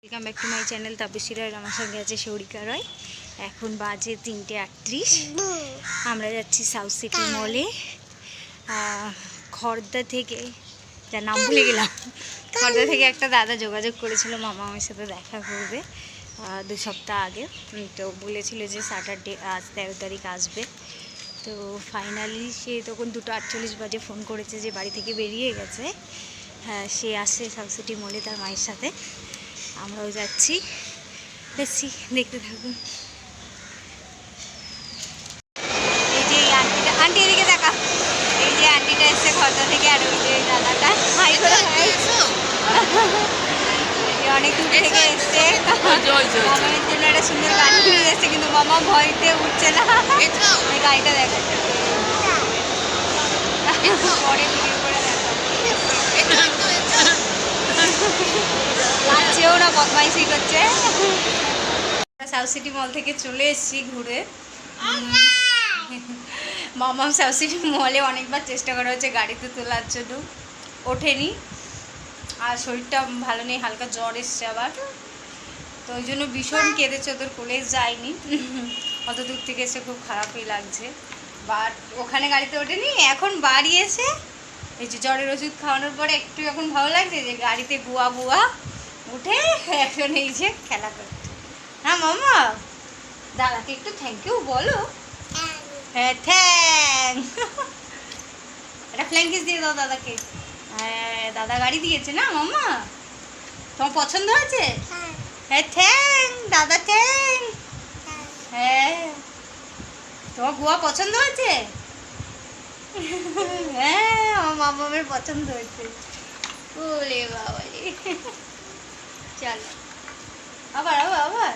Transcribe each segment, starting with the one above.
Welcome back to my channel Tapasi Roy. আমার সঙ্গে আছে সৌরিকা রয়। এখন বাজে 3:38। আমরা যাচ্ছি সাউথ সিটি মলে। খড়দা থেকে, যার নাম ভুলে গেলাম, খড়দা থেকে একটা দাদা যোগাযোগ করেছিল মামা আমার সাথে দেখা করবে 2 সপ্তাহ আগে। তো বলেছিল যে স্যাটারডে, আজ 13 তারিখ আসবে। তো ফাইনালি সে তখন 2:48 বাজে ফোন করেছে যে বাড়ি থেকে বেরিয়ে গেছে। হ্যাঁ, সে আসছে সাউথ সিটি মলে তার মায়ের সাথে। আমরাও যাচ্ছি, দেখছি, দেখতে থাকুন। এই যে আন্টিটা, আন্টি এদিকে দেখা, এই যে আন্টিটা এসছে খড়দা থেকে, আর ওই যে দাদাটা হাই করে অনেক দূর থেকে এসছে মামার জন্য একটা সুন্দর গান শুনে এসছে, কিন্তু মামা ভয়তে উঠছে না। এই গাড়িটা দেখা পরে ভিডিও করে দেখা লাগছেও না, বদমাইশি করছে। সাউথ সিটি মল থেকে চলে এসেছি ঘুরে। মামাম সাউথ সিটি মলে অনেকবার চেষ্টা করা হচ্ছে গাড়িতে তোলার জন্য, ওঠেনি। আর শরীরটা ভালো নেই, হালকা জ্বর এসছে আবার, তো ওই জন্য ভীষণ কেঁদেছে। ওদের কলেজ যায়নি, অত দূর থেকে এসে খুব খারাপই লাগছে। বাট ওখানে গাড়িতে ওঠেনি, এখন বাড়ি এসে এই যে জ্বরের ওষুধ খাওয়ানোর পরে একটু এখন ভালো লাগছে, যে গাড়িতে গুয়া গুয়া উঠে এখন এই যে খেলা করছে। হ্যাঁ মামা, দাদাকে একটু থ্যাংক ইউ বলো। হ্যাঁ, থ্যাংক। একটা ফ্ল্যাঙ্ক কিস দিয়ে দাও দাদাকে। হ্যাঁ, দাদা গাড়ি দিয়েছে না মামা, তোমার পছন্দ হয়েছে? হ্যাঁ, থ্যাংক দাদা, থ্যাংক। হ্যাঁ, তোমার গোয়া পছন্দ হয়েছে? হ্যাঁ, আমার মামামের পছন্দ হয়েছে। ওলে বাবা, চলো আবার আবার আবার।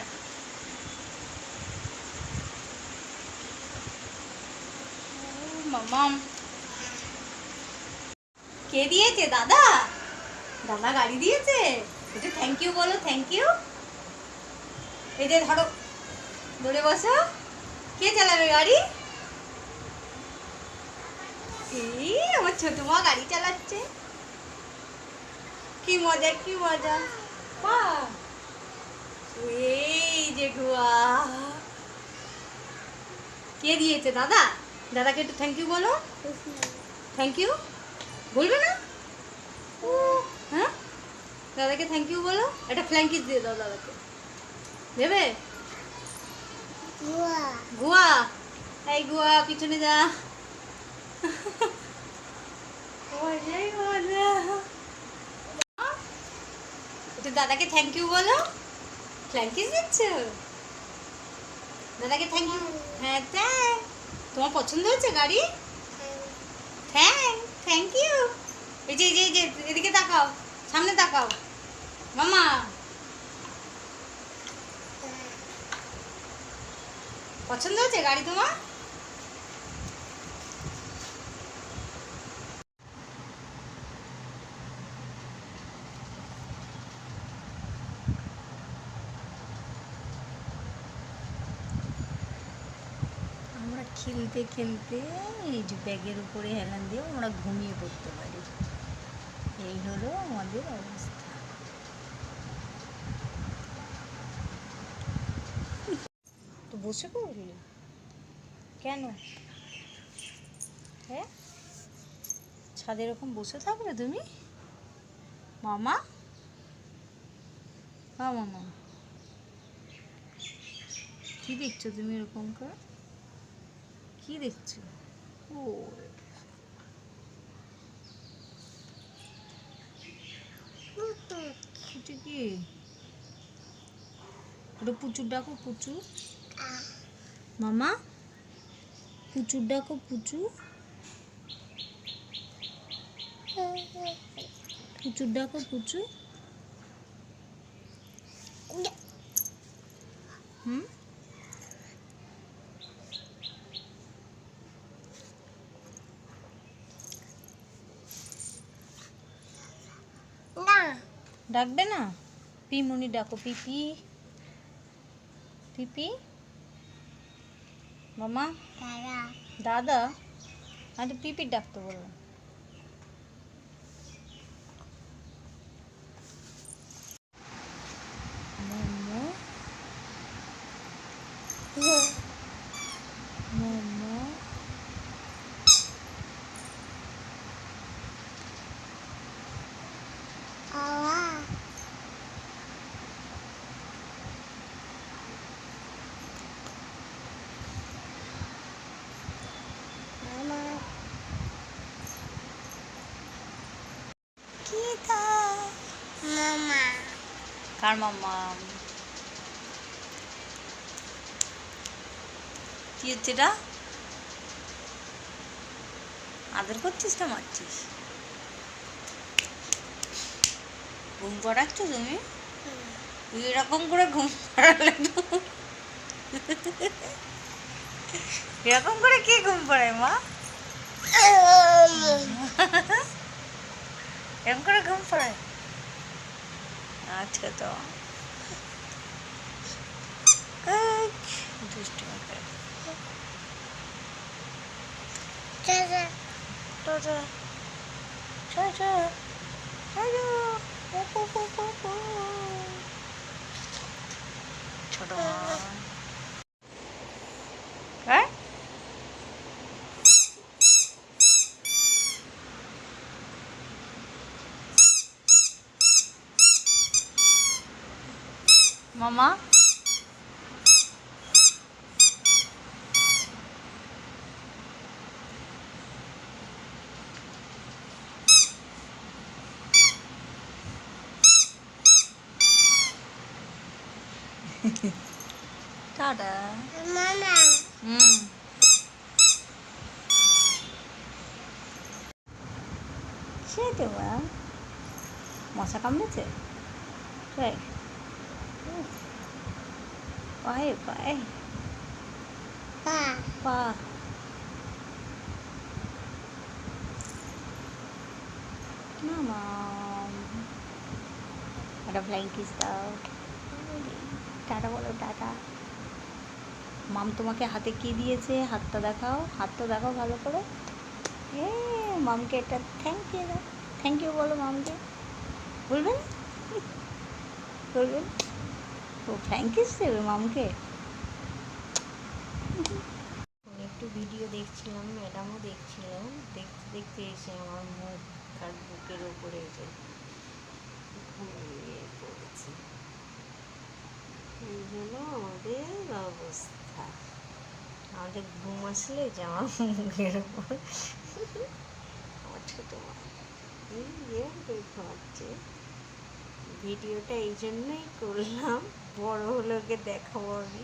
মামাম কে দিয়েছে? দাদা, দাদা গাড়ি দিয়েছে। এটা থ্যাংক ইউ বলো, থ্যাংক ইউ। এই যে ধরো, ধরে বসো। কে চালাবে গাড়ি? এই আমার ছোট মা গাড়ি চালাচ্ছে, কি মজা, কি মজা। এই যে গোয়া কে দিয়েছে? দাদা। দাদাকে একটু থ্যাংক ইউ বলো। থ্যাংক ইউ বলবে না? ও হ্যাঁ, দাদাকে থ্যাংক ইউ বলো। একটা ফ্ল্যাঙ্কিস দিয়ে দাও দাদাকে। দেবে? গোয়া, এই গোয়া, পিছনে যা। দাদাকে থ্যাংক ইউ বলো। ফ্ল্যাঙ্কিস দিচ্ছ দাদাকে? Thank you. হ্যাঁ, থ্যাংক। তোমার পছন্দ হয়েছে গাড়ি? Thank, thank you. এই যে এই যে এদিকে তাকাও, সামনে তাকাও মামা। পছন্দ হয়েছে গাড়ি তোমার? আমরা খেলতে খেলতে এই যে ব্যাগের উপরে হেলান দিয়ে আমরা ঘুমিয়ে পড়তে পারি। এই হলো আমাদের অবস্থা। তো বসে পড়লি কেন? হ্যাঁ, ছাদে এরকম বসে থাকবে তুমি? মামা, হ্যাঁ মামা, কি দেখছো তুমি এরকম করে? কি দেখছো? ও কি? ওটা পুচুর ডাকো, পুচু। মামা, পুচুর ডাকো, পুচু। পুচুর ডাকো, পুচু। হুম, ডাকবে না? পিমনি ডাকো, পিপি, পিপি। মামা, দাদা, আমি পিপির ডাকতে বললাম। মোমো মোমো কার মাম্মা কি হচ্ছে এটা? আদর করছিস না মারছিস? ঘুম পড়াচ্ছ তুমি? এরকম করে ঘুম পড়ালে এরকম করে কি ঘুম পড়ায় মা? এরকম করে ঘুম পড়ায়? আচ্ছা তো দুষ্টু ছোট হ্যাঁ মামা টাটা মামা সেটা মা মশা কামড়েছে তাই পায়ে পায়ে পা মামা একটা ফ্লাইং কিস দাও টাটা বলো টাটা মাম তোমাকে হাতে কি দিয়েছে হাতটা দেখাও ভালো করে মামকে একটা থ্যাংক ইউ দাও থ্যাংক ইউ বলো মামকে বলবেন বলবেন ও থ্যাংক ইউ দেবে মামকে একটু ভিডিও দেখছিলাম ম্যাডামও দেখছিলাম দেখতে দেখতে এসে আমার মুখ আর বুকের ওপরে এসে ঘুমিয়ে পড়েছে এই জন্য আমাদের অবস্থা আমাদের ঘুম আসলে যে আমার মুখের ওপর আমার ছোটো মা ঘুমাচ্ছে ভিডিওটা এই জন্যই করলাম বড় হলোকে দেখাবো আমি